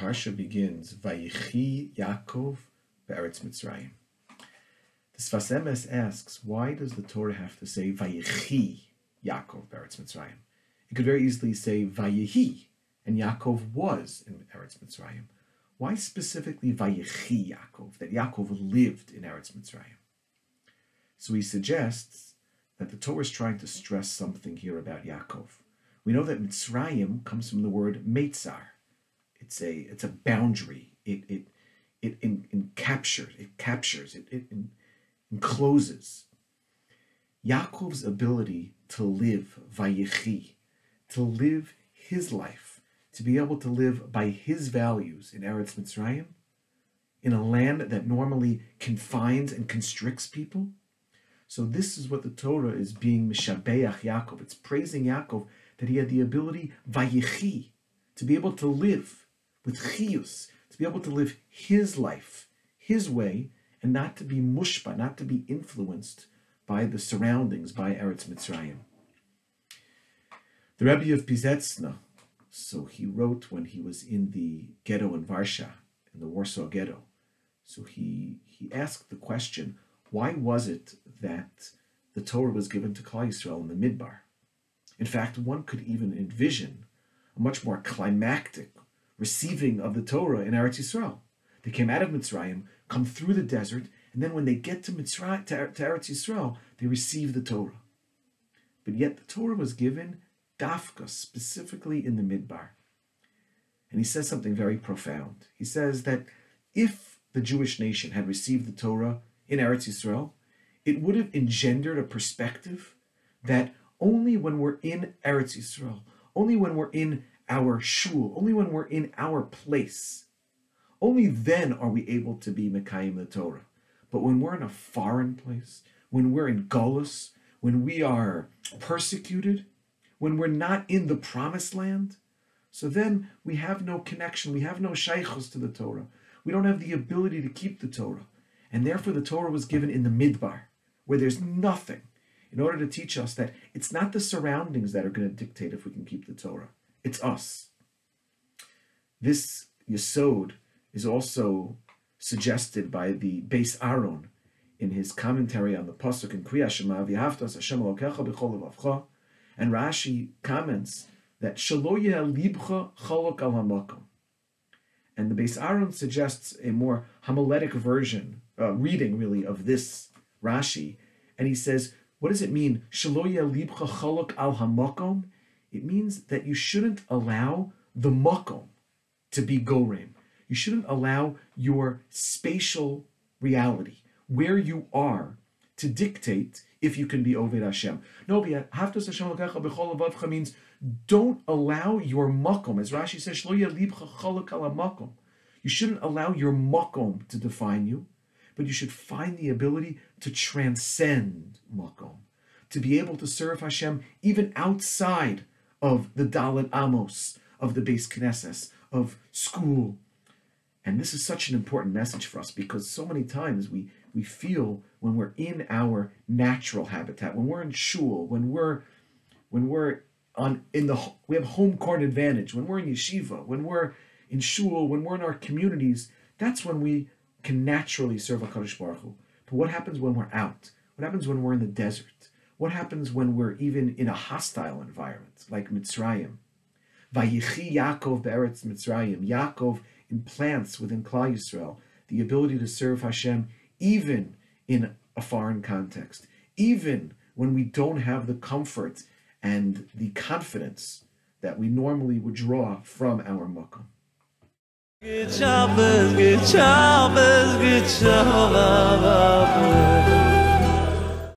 Parsha begins, Vayechi Yaakov be'eretz Mitzrayim. The Sfas Emes asks, why does the Torah have to say Vayechi Yaakov be'eretz Mitzrayim? It could very easily say Vayehi, and Yaakov was in Eretz Mitzrayim. Why specifically Vayechi Yaakov, that Yaakov lived in Eretz Mitzrayim? So he suggests that the Torah is trying to stress something here about Yaakov. We know that Mitzrayim comes from the word Meitzar. It's a boundary. It encloses. Yaakov's ability to live Vayechi, to live his life, to be able to live by his values in Eretz Mitzrayim, in a land that normally confines and constricts people. So this is what the Torah is being Mishabeach Yaakov. It's praising Yaakov that he had the ability, Vayechi, to be able to live with chiyus, to be able to live his life, his way, and not to be mushba, not to be influenced by the surroundings, by Eretz Mitzrayim. The Rebbe of Pizetzna, so he wrote when he was in the ghetto in Varsha, in the Warsaw Ghetto. So he asked the question, why was it that the Torah was given to Klal Yisrael in the Midbar? In fact, one could even envision a much more climactic receiving of the Torah in Eretz Yisrael. They came out of Mitzrayim, come through the desert, and then when they get to Mitzrayim, to Eretz Yisrael, they receive the Torah. But yet the Torah was given dafka, specifically in the Midbar. And he says something very profound. He says that if the Jewish nation had received the Torah in Eretz Yisrael, it would have engendered a perspective that only when we're in Eretz Yisrael, only when we're in our shul, only when we're in our place, only then are we able to be Mekayim the Torah. But when we're in a foreign place, when we're in Golus, when we are persecuted, when we're not in the promised land, so then we have no connection, we have no shaychus to the Torah. We don't have the ability to keep the Torah. And therefore the Torah was given in the Midbar, where there's nothing, in order to teach us that it's not the surroundings that are going to dictate if we can keep the Torah. It's us. This Yesod is also suggested by the Beis Aaron in his commentary on the Pasuk in Kriya Shema, V'ahavtas Hashem Elokecha b'chol levavcha, and Rashi comments that Shelo yeh libcha chalok al hamakom. And the Beis Aaron suggests a more homiletic version, reading really, of this Rashi, and he says, what does it mean? Shelo yeh libcha chalok al hamakom? It means that you shouldn't allow the makom to be gorem. You shouldn't allow your spatial reality, where you are, to dictate if you can be Oved Hashem. No, Havtos Hashem Elokecha b'chol levavcha means don't allow your makom, as Rashi says, Shlo yeh libcha chalok al hamakom. You shouldn't allow your makom to define you, but you should find the ability to transcend makom, to be able to serve Hashem even outside of the Dalet Amos, of the Beis Knesses, of school. And this is such an important message for us, because so many times we feel when we're in our natural habitat, when we're in shul, when we have home court advantage, when we're in yeshiva, when we're in shul, when we're in our communities, that's when we can naturally serve HaKadosh Baruch Hu. But what happens when we're out? What happens when we're in the desert? What happens when we're even in a hostile environment, like Mitzrayim? Vayechi Yaakov be'eretz Mitzrayim. Yaakov implants within Klal Yisrael the ability to serve Hashem even in a foreign context, even when we don't have the comfort and the confidence that we normally would draw from our makom. Good Shabbos, good Shabbos, good Shabbos.